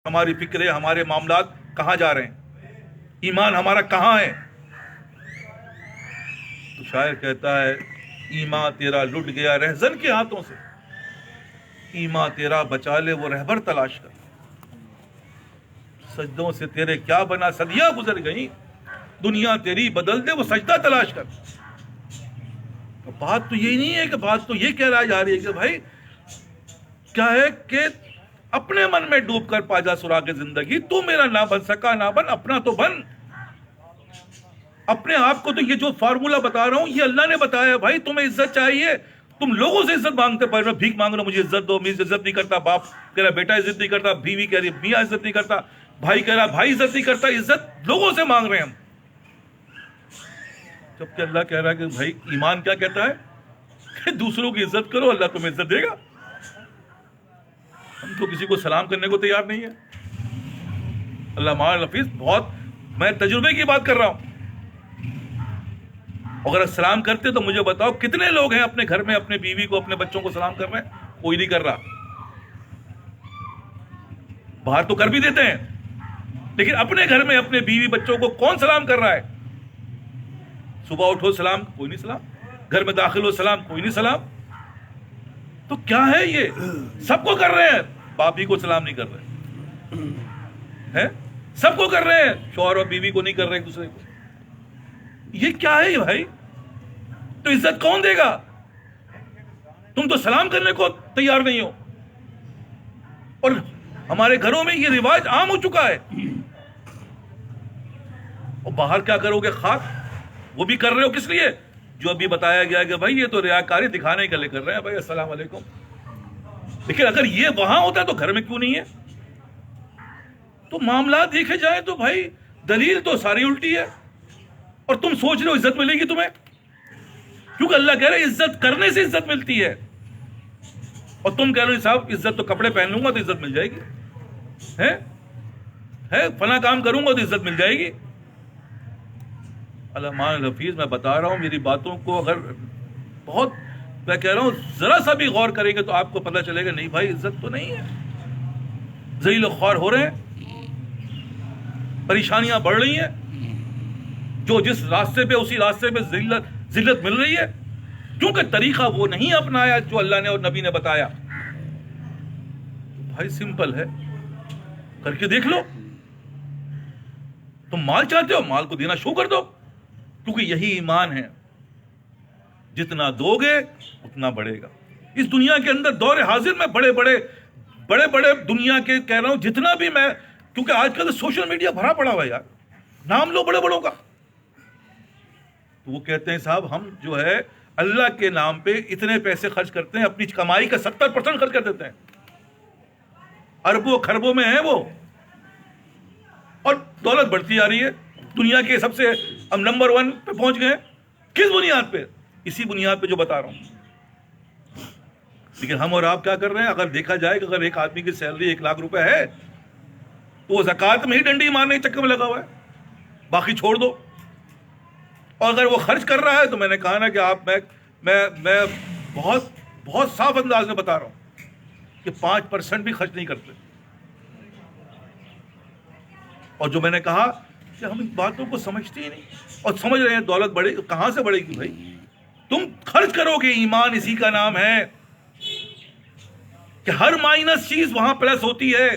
ہماری فکریں، ہمارے معاملات کہاں جا رہے ہیں، ایمان ہمارا کہاں ہے؟ تو شاعر کہتا ہے ایمان تیرا لٹ گیا رہزن کے ہاتھوں سے، ایمان تیرا بچا لے وہ رہبر تلاش کر، سجدوں سے تیرے کیا بنا صدیاں گزر گئیں، دنیا تیری بدل دے وہ سجدہ تلاش کر۔ بات تو یہی نہیں ہے کہ بات تو یہ کہہ رہا جا رہی ہے کہ بھائی کیا ہے کہ اپنے من میں ڈوب کر پا جا سراغ زندگی، تو میرا نہ بن سکا نہ بن، اپنا تو بن۔ اپنے آپ کو تو یہ جو فارمولا بتا رہا ہوں یہ اللہ نے بتایا، بھائی تمہیں عزت چاہیے، تم لوگوں سے عزت مانگتے پر میں بھیک مانگ رہا ہوں مجھے عزت دو، مجھے عزت نہیں کرتا، باپ کہہ رہا بیٹا عزت نہیں کرتا، بیوی کہہ رہی میاں عزت نہیں کرتا، بھائی کہہ رہا بھائی عزت نہیں کرتا، عزت لوگوں سے مانگ رہے ہیں ہم، جبکہ اللہ کہہ رہا ہے کہ بھائی ایمان کیا کہتا ہے کہ دوسروں کی عزت کرو، اللہ تمہیں عزت دے گا۔ ہم تو کسی کو سلام کرنے کو تیار نہیں ہے۔ اللہ معاذ حفیظ، بہت میں تجربے کی بات کر رہا ہوں۔ اگر سلام کرتے تو مجھے بتاؤ کتنے لوگ ہیں اپنے گھر میں اپنے بیوی کو اپنے بچوں کو سلام کر رہے ہیں؟ کوئی نہیں کر رہا۔ باہر تو کر بھی دیتے ہیں لیکن اپنے گھر میں اپنے بیوی بچوں کو کون سلام کر رہا ہے؟ صبح اٹھو سلام، کوئی نہیں سلام، گھر میں داخل ہو سلام، کوئی نہیں سلام۔ تو کیا ہے یہ؟ سب کو کر رہے ہیں، باپ ہی کو سلام نہیں کر رہے ہیں، سب کو کر رہے ہیں، شوہر اور بیوی کو نہیں کر رہے ایک دوسرے کو۔ یہ کیا ہے یہ بھائی؟ تو عزت کون دے گا؟ تم تو سلام کرنے کو تیار نہیں ہو، اور ہمارے گھروں میں یہ رواج عام ہو چکا ہے۔ اور باہر کیا کرو گے؟ خاک وہ بھی کر رہے ہو کس لیے؟ جو ابھی بتایا گیا کہ بھائی یہ تو ریاکاری دکھانے کے لیے کر رہے ہیں، بھائی السلام علیکم۔ لیکن اگر یہ وہاں ہوتا تو گھر میں کیوں نہیں ہے؟ تو معاملات دیکھے جائیں تو بھائی دلیل تو ساری الٹی ہے، اور تم سوچ رہے ہو عزت ملے گی تمہیں، کیونکہ اللہ کہہ رہے ہیں عزت کرنے سے عزت ملتی ہے، اور تم کہہ رہے ہو صاحب عزت تو کپڑے پہن لوں گا تو عزت مل جائے گی، ہے فلاں کام کروں گا تو عزت مل جائے گی۔ علماء حفیظ میں بتا رہا ہوں، میری باتوں کو اگر بہت میں کہہ رہا ہوں ذرا سا بھی غور کریں گے تو آپ کو پتہ چلے گا نہیں بھائی عزت تو نہیں ہے، ذلیل و خوار ہو رہے ہیں، پریشانیاں بڑھ رہی ہیں، جو جس راستے پہ اسی راستے پہ ذلت مل رہی ہے، کیونکہ طریقہ وہ نہیں اپنایا جو اللہ نے اور نبی نے بتایا۔ بھائی سمپل ہے، کر کے دیکھ لو۔ تم مال چاہتے ہو، مال کو دینا شروع کر دو، کیونکہ یہی ایمان ہے، جتنا دو گے اتنا بڑھے گا۔ اس دنیا کے اندر دور حاضر میں بڑے بڑے دنیا کے کہہ رہا ہوں جتنا بھی میں، کیونکہ آج کل سوشل میڈیا بھرا پڑا ہوا ہے یار، نام لو بڑے بڑوں کا، تو وہ کہتے ہیں صاحب ہم جو ہے اللہ کے نام پہ اتنے پیسے خرچ کرتے ہیں، اپنی کمائی کا 70% خرچ کر دیتے ہیں، اربوں خربوں میں ہیں وہ، اور دولت بڑھتی جا رہی ہے، دنیا کے سب سے ہم نمبر 1 پہ پہنچ گئے۔ کس بنیاد پہ؟ اسی بنیاد پہ جو بتا رہا ہوں۔ لیکن ہم اور آپ کیا کر رہے ہیں؟ اگر دیکھا جائے کہ اگر ایک آدمی کی سیلری 1 لاکھ روپے ہے تو وہ زکوٰۃ میں ہی ڈنڈی مارنے کے چکر میں لگا ہوا ہے، باقی چھوڑ دو۔ اور اگر وہ خرچ کر رہا ہے تو میں نے کہا نا کہ آپ میں بہت صاف انداز میں بتا رہا ہوں کہ 5% بھی خرچ نہیں کرتے۔ اور جو میں نے کہا کہ ہم ان باتوں کو سمجھتے ہی نہیں، اور سمجھ رہے ہیں دولت بڑھے گی، کہاں سے بڑھے گی بھائی؟ تم خرچ کرو گے، ایمان اسی کا نام ہے کہ ہر مائنس چیز وہاں پلس ہوتی ہے۔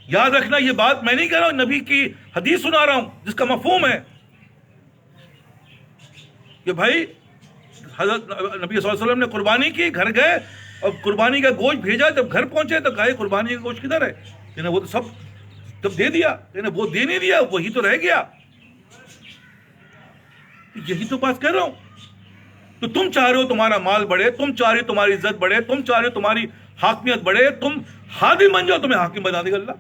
یاد رکھنا یہ بات میں نہیں کہہ رہا ہوں، نبی کی حدیث سنا رہا ہوں جس کا مفہوم ہے کہ بھائی حضرت نبی صلی اللہ علیہ وسلم نے قربانی کی، گھر گئے اور قربانی کا گوشت بھیجا، جب گھر پہنچے تو کہا قربانی کا گوشت کدھر ہے؟ وہ تو سب جب دے دیا، وہ دے نہیں دیا، وہی تو رہ گیا۔ یہی تو بات کہہ رہا ہوں۔ تو تم چاہ رہے ہو تمہارا مال بڑھے، تم چاہ رہے ہو تمہاری عزت بڑھے، تم چاہ رہے ہو تمہاری حاکمیت بڑھے، تم حاکم بن جاؤ، تمہیں حاکم بنا دے گا اللہ۔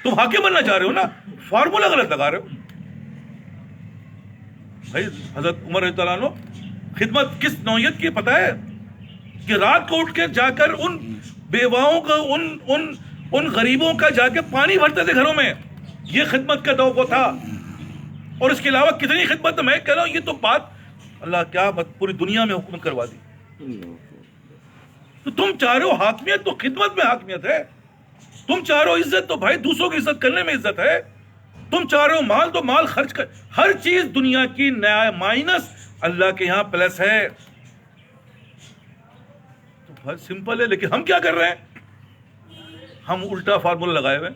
تم حاکم بننا چاہ رہے ہو نا، فارمولا غلط لگا رہے ہو بھائی۔ حضرت عمر رضی اللہ عنہ خدمت کس نوعیت کی پتہ ہے؟ کہ رات کو اٹھ کے جا کر ان بیواؤں کا ان غریبوں کا جا کے پانی بھرتے تھے گھروں میں، یہ خدمت کا توقع تھا۔ اور اس کے علاوہ کتنی خدمت، میں کہہ رہا ہوں یہ تو بات اللہ کیا پوری دنیا میں حکومت کروا دی۔ تو تم چاہ رہے ہو حاکمیت، تو خدمت میں حاکمیت ہے۔ تم چاہ رہے ہو عزت، تو بھائی دوسروں کی عزت کرنے میں عزت ہے. تم چاہ رہے ہو مال، تو مال خرچ کر. ہر چیز دنیا کی مائنس، اللہ کے یہاں پلس ہے. تو بہت سمپل ہے. لیکن ہم کیا کر رہے ہیں؟ ہم الٹا فارمولا لگائے ہوئے.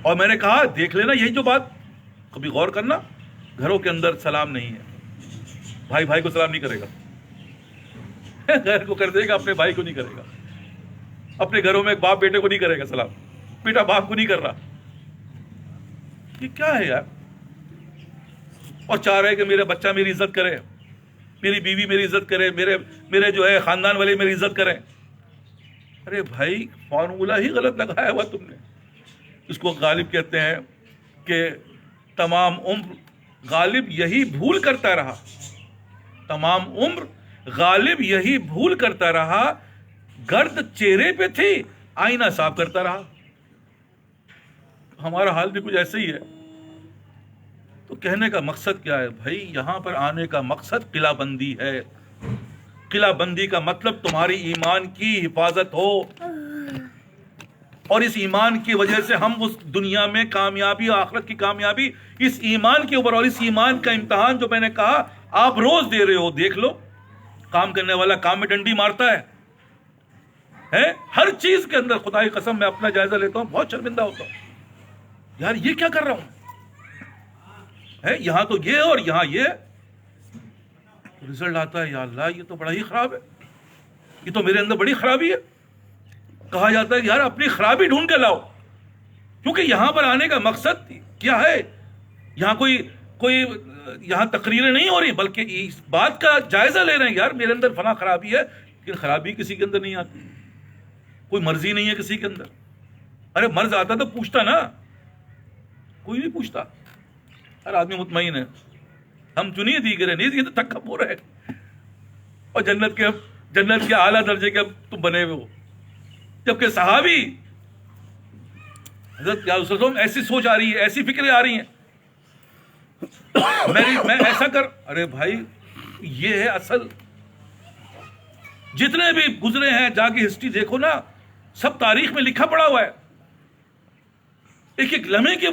اور میں نے کہا دیکھ لینا یہی جو بات، کبھی غور کرنا، گھروں کے اندر سلام نہیں ہے. بھائی بھائی کو سلام نہیں کرے گا، غیر کو کر دے گا، اپنے بھائی کو نہیں کرے گا. اپنے گھروں میں باپ بیٹے کو نہیں کرے گا سلام، بیٹا باپ کو نہیں کر رہا. یہ کیا ہے یار؟ اور چاہ رہے کہ میرا بچہ میری عزت کرے، میری بیوی میری عزت کرے، میرے جو ہے خاندان والے میری عزت کریں. ارے بھائی فارمولا ہی غلط لگایا ہوا تم نے. اس کو غالب کہتے ہیں کہ تمام عمر غالب یہی بھول کرتا رہا، تمام عمر غالب یہی بھول کرتا رہا، گرد چہرے پہ تھی آئینہ صاف کرتا رہا. ہمارا حال بھی کچھ ایسے ہی ہے. تو کہنے کا مقصد کیا ہے بھائی؟ یہاں پر آنے کا مقصد قلعہ بندی ہے. قلعہ بندی کا مطلب تمہاری ایمان کی حفاظت ہو، اور اس ایمان کی وجہ سے ہم اس دنیا میں کامیابی، آخرت کی کامیابی اس ایمان کے اوپر. اور اس ایمان کا امتحان جو میں نے کہا آپ روز دے رہے ہو، دیکھ لو. کام کرنے والا کام میں ڈنڈی مارتا ہے. ہر چیز کے اندر خدا کی قسم میں اپنا جائزہ لیتا ہوں، بہت شرمندہ ہوتا ہوں یار یہ کیا کر رہا ہوں. یہاں تو یہ اور یہاں یہ، رزلٹ آتا ہے یا اللہ یہ تو بڑا ہی خراب ہے، یہ تو میرے اندر بڑی خرابی ہے. کہا جاتا ہے کہ یار اپنی خرابی ڈھونڈ کے لاؤ، کیونکہ یہاں پر آنے کا مقصد کیا ہے؟ یہاں کوئی یہاں تقریریں نہیں ہو رہی، بلکہ اس بات کا جائزہ لے رہے ہیں یار میرے اندر فلاں خرابی ہے. لیکن خرابی کسی کے اندر نہیں آتی، کوئی مرضی نہیں ہے کسی کے اندر. ارے مرض آتا تو پوچھتا نا، کوئی نہیں پوچھتا. ہر آدمی مطمئن ہے ہم چنیے دیگرے نہیں، یہ تو تکبر ہے. اور جنت کے اعلیٰ درجے کے تم بنے ہوئے ہو، جبکہ صحابی حضرت یا رسول اللہ ایسی سوچ آ رہی ہے، ایسی فکریں آ رہی ہیں، میں ایسا کر. ارے بھائی یہ ہے اصل. جتنے بھی گزرے ہیں جا کے ہسٹری دیکھو نا، سب تاریخ میں لکھا پڑا ہوا ہے. ایک ایک لمحے کے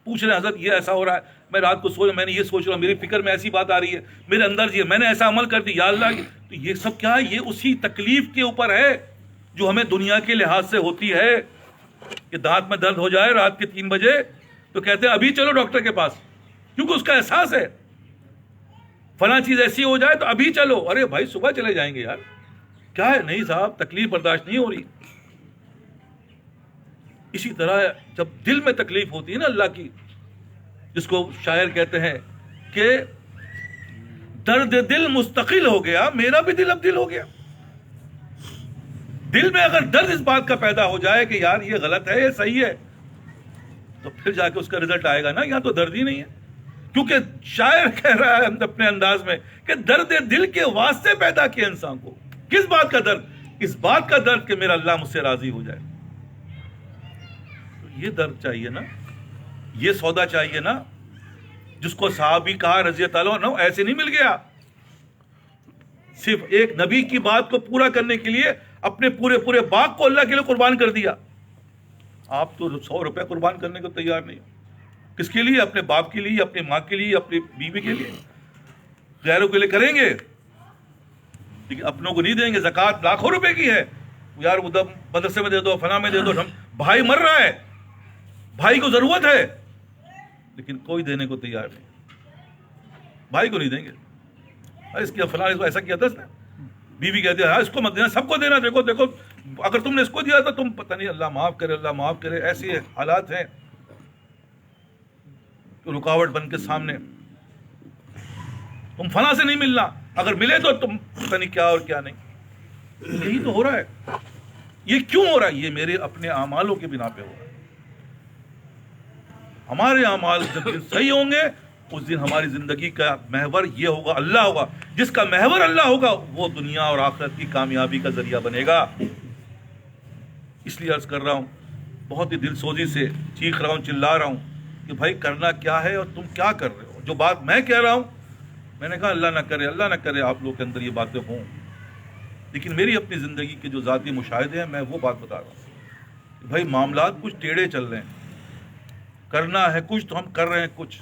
پوچھ رہے ہیں حضرت یہ ایسا ہو رہا ہے، میں رات کو سو رہا، میں نے یہ سوچ رہا ہوں، میری فکر میں ایسی بات آ رہی ہے، میرے اندر یہ میں نے ایسا عمل کر دی یا اللہ. تو یہ سب کیا ہے؟ یہ اسی تکلیف کے اوپر ہے جو ہمیں دنیا کے لحاظ سے ہوتی ہے. کہ دانت میں درد ہو جائے رات کے 3 بجے تو کہتے ہیں ابھی چلو ڈاکٹر کے پاس، کیونکہ اس کا احساس ہے. فلاں چیز ایسی ہو جائے تو ابھی چلو. ارے بھائی صبح چلے جائیں گے یار، کیا ہے؟ نہیں صاحب تکلیف برداشت نہیں ہو رہی. اسی طرح جب دل میں تکلیف ہوتی ہے نا اللہ کی، جس کو شاعر کہتے ہیں کہ درد دل مستقل ہو گیا، میرا بھی دل اب دل ہو گیا. دل میں اگر درد اس بات کا پیدا ہو جائے کہ یار یہ غلط ہے یہ صحیح ہے، تو پھر جا کے اس کا رزلٹ آئے گا نا. یہاں تو درد ہی نہیں ہے، کیونکہ شاعر کہہ رہا ہے اپنے انداز میں کہ درد دل کے واسطے پیدا کیا انسان کو. کس بات کا درد؟ اس بات کا درد کہ میرا اللہ مجھ سے راضی ہو جائے. تو یہ درد چاہیے نا، یہ سودا چاہیے نا، جس کو صحابی کہا رضی اللہ عنہ ایسے نہیں مل گیا. صرف ایک نبی کی بات کو پورا کرنے کے لیے اپنے پورے باغ کو اللہ کے لیے قربان کر دیا. آپ تو 100 روپے قربان کرنے کو تیار نہیں. کس کے لیے؟ اپنے باپ کے لیے، اپنی ماں کے لیے، اپنی بیوی کے لیے. غیروں کے لیے کریں گے لیکن اپنوں کو نہیں دیں گے. زکوٰۃ لاکھوں روپے کی ہے، یار ادھر مدرسے میں دے دو، فلاں میں دے دو. بھائی مر رہا ہے، بھائی کو ضرورت ہے، لیکن کوئی دینے کو تیار نہیں. بھائی کو نہیں دیں گے. اس کی فلاں ایسا کیا تھا اس نے. بیوی کہتی ہے اس کو مت دینا، سب کو دینا. دیکھو اگر تم نے اس کو دیا تھا تم پتہ نہیں، اللہ معاف کرے، اللہ معاف کرے. ایسے حالات ہیں رکاوٹ بن کے سامنے. تم فلاں سے نہیں ملنا، اگر ملے تو تم پتہ نہیں کیا اور کیا نہیں. یہی تو ہو رہا ہے. یہ کیوں ہو رہا ہے؟ یہ میرے اپنے اعمالوں کے بنا پہ ہو رہا ہے. ہمارے اعمال جب دن صحیح ہوں گے اس دن ہماری زندگی کا محور یہ ہوگا، اللہ ہوگا. جس کا محور اللہ ہوگا وہ دنیا اور آخرت کی کامیابی کا ذریعہ بنے گا. اس لیے عرض کر رہا ہوں، بہت ہی دل سوزی سے چیخ رہا ہوں، چلا رہا ہوں کہ بھائی کرنا کیا ہے اور تم کیا کر رہے ہو. جو بات میں کہہ رہا ہوں، میں نے کہا اللہ نہ کرے آپ لوگ کے اندر یہ باتیں ہوں، لیکن میری اپنی زندگی کے جو ذاتی مشاہدے ہیں میں وہ بات بتا رہا ہوں. بھائی معاملات کچھ ٹیڑھے چل رہے ہیں, کرنا ہے کچھ تو ہم کر رہے ہیں کچھ,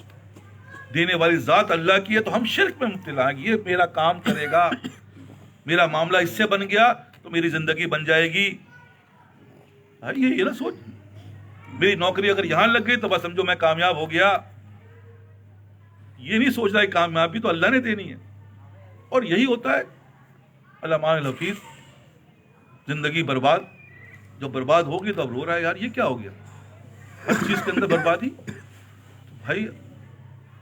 دینے والی ذات اللہ کی ہے تو ہم شرک میں مبتلا ہیں. یہ میرا کام کرے گا, میرا معاملہ اس سے بن گیا تو میری زندگی بن جائے گی. یہ نہ سوچ میری نوکری اگر یہاں لگ گئی تو بس سمجھو میں کامیاب ہو گیا. یہ نہیں سوچ رہا ہے کامیابی تو اللہ نے دینی ہے. اور یہی ہوتا ہے. علامہ الحفیظ زندگی برباد, جب برباد ہوگی تو اب رو رہا ہے, یار یہ کیا ہو گیا, ہر چیز کے اندر بربادی. بھائی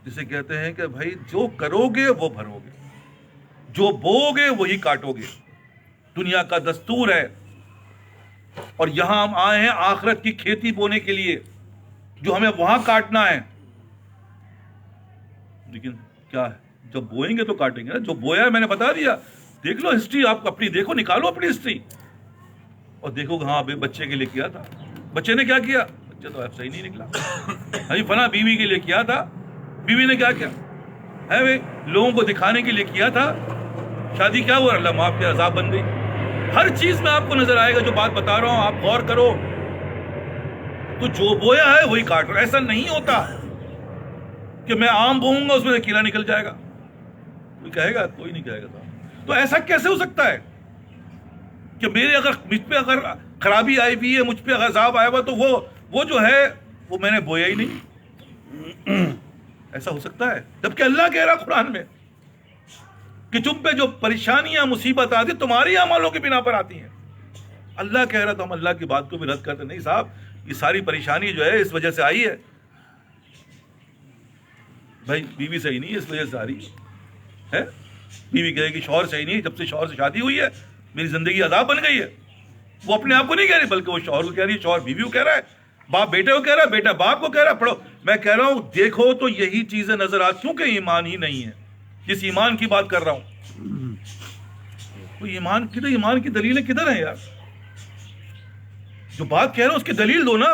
جسے کہتے ہیں کہ بھائی جو کرو گے وہ بھرو گے, جو بو گے وہی کاٹو گے. دنیا کا دستور ہے. اور یہاں ہم آئے ہیں آخرت کی کھیتی بونے کے لیے, جو ہمیں وہاں کاٹنا ہے. لیکن کیا ہے, جب بوئیں گے تو کاٹیں گے نا. جو بویا ہے میں نے بتا دیا, دیکھ لو ہسٹری, آپ اپنی دیکھو, نکالو اپنی ہسٹری اور دیکھو ہاں بچے کے لیے کیا تھا, بچے نے کیا کیا, بچہ تو صحیح نہیں نکلا. ہاں فلاں بیوی کے لیے کیا تھا, بیوی نے کیا کیا ہے بھائی, لوگوں کو دکھانے کے لیے کیا تھا, شادی کیا ہوا, اللہ معاف کے عذاب بن گئی. ہر چیز میں آپ کو نظر آئے گا. جو بات بتا رہا ہوں آپ غور کرو. تو جو بویا ہے وہی کاٹ رہا. ایسا نہیں ہوتا کہ میں آم بوؤں گا اس میں سے کیلا نکل جائے گا. کوئی کہے گا, کوئی نہیں کہے گا. تو ایسا کیسے ہو سکتا ہے کہ مجھ پہ اگر خرابی آئی ہوئی ہے, مجھ پہ عذاب آیا ہوا, تو وہ جو ہے وہ میں نے بویا ہی نہیں. ایسا ہو سکتا ہے؟ جبکہ اللہ کہہ رہا قرآن میں کہ تم پہ جو پریشانیاں مصیبت آتی تمہاری اعمالوں کی بنا پر آتی ہیں. اللہ کہہ رہا تو ہم اللہ کی بات کو بھی رد کرتے نہیں. صاحب یہ ساری پریشانی جو ہے اس وجہ سے آئی ہے. بھائی بیوی صحیح نہیں ہے اس وجہ سے آ رہی ہے. بیوی کہے کہ شوہر صحیح نہیں ہے, جب سے شوہر سے شادی ہوئی ہے میری زندگی عذاب بن گئی ہے. وہ اپنے آپ کو نہیں کہہ رہی بلکہ وہ شوہر کو کہہ رہی ہے, شوہر بیوی کو کہہ رہا ہے, باپ بیٹے کو کہہ رہا ہے, بیٹا باپ کو کہہ رہا ہے. پڑھو, میں کہہ رہا ہوں دیکھو تو یہی چیزیں نظر آ, کیونکہ ایمان ہی نہیں ہے. جس ایمان کی بات کر رہا ہوں, تو ایمان کی دلیلیں کدھر ہیں یار؟ جو بات کہہ رہا ہوں اس کی دلیل دو نا.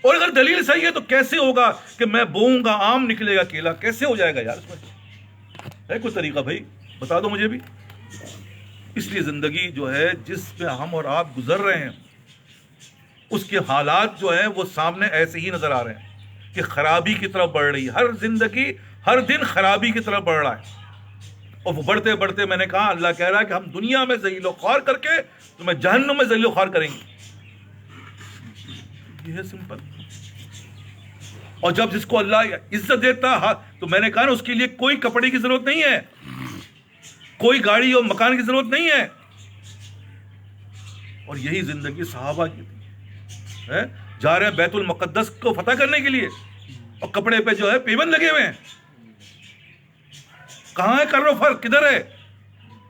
اور اگر دلیل صحیح ہے تو کیسے ہوگا کہ میں بوؤں گا آم نکلے گا کیلا, کیسے ہو جائے گا یار؟ اس میں ہے کوئی طریقہ بھائی؟ بتا دو مجھے بھی. اس لیے زندگی جو ہے جس پہ ہم اور آپ گزر رہے ہیں اس کے حالات جو ہیں وہ سامنے ایسے ہی نظر آ رہے ہیں کہ خرابی کی طرف بڑھ رہی ہے. ہر زندگی ہر دن خرابی کی طرف بڑھ رہا ہے. اور وہ بڑھتے بڑھتے میں نے کہا اللہ کہہ رہا ہے کہ ہم دنیا میں ذلیل و خوار کر کے تمہیں جہنم میں ذلیل و خوار کریں گے. یہ ہے سمپل. اور جب جس کو اللہ عزت دیتا تو میں نے کہا نا اس کے لیے کوئی کپڑے کی ضرورت نہیں ہے, کوئی گاڑی اور مکان کی ضرورت نہیں ہے. اور یہی زندگی صحابہ کی تھی. جا رہے ہیں بیت المقدس کو فتح کرنے کے لیے اور کپڑے پہ جو ہے پیون لگے ہوئے ہیں. کہاں ہے کر و فر, کدھر ہے؟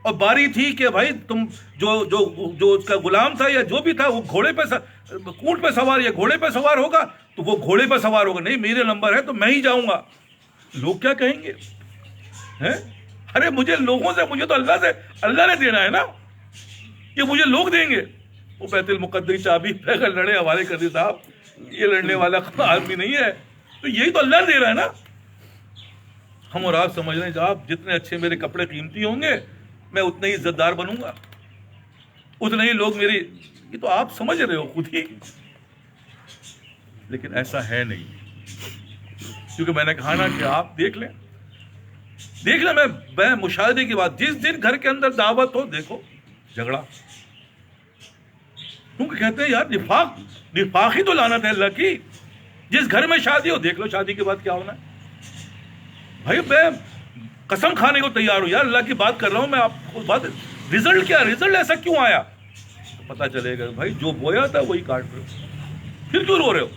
اور باری تھی کہ بھائی تم جو اس کا غلام تھا یا جو بھی تھا وہ گھوڑے پہ اونٹ پہ سوار یا گھوڑے پہ سوار ہوگا تو وہ گھوڑے پہ سوار ہوگا. نہیں میرے نمبر ہے تو میں ہی جاؤں گا. لوگ کیا کہیں گے؟ ارے مجھے لوگوں سے, مجھے تو اللہ سے, اللہ نے دینا ہے نا, یہ مجھے لوگ دیں گے. وہ بیت المقدس چابی اگر لڑے حوالے کر دی صاحب, یہ لڑنے والا آدمی نہیں ہے. تو یہی تو اللہ نے دے رہا ہے نا. ہم اور آپ سمجھ رہے ہیں آپ جتنے اچھے میرے کپڑے قیمتی ہوں گے میں اتنے ہی عزت دار بنوں گا, اتنے ہی لوگ میری, یہ تو آپ سمجھ رہے ہو خود ہی. لیکن ایسا ہے نہیں, کیونکہ میں نے کہا نا کہ آپ دیکھ لیں میں مشاہدے کی بات, جس دن گھر کے اندر دعوت ہو دیکھو جھگڑا. کیونکہ کہتے ہیں یار نفاق ہی تو لعنت ہے اللہ کی. جس گھر میں شادی ہو دیکھ لو شادی کے بعد کیا ہونا ہے. بھائی میں قسم کھانے کو تیار ہوں یار, اللہ کی بات کر رہا ہوں میں آپ کو. بات رزلٹ کیا, رزلٹ ایسا کیوں آیا؟ تو پتا چلے گا بھائی جو بویا تھا وہی کاٹ رہے ہو, پھر کیوں رو رہے ہو؟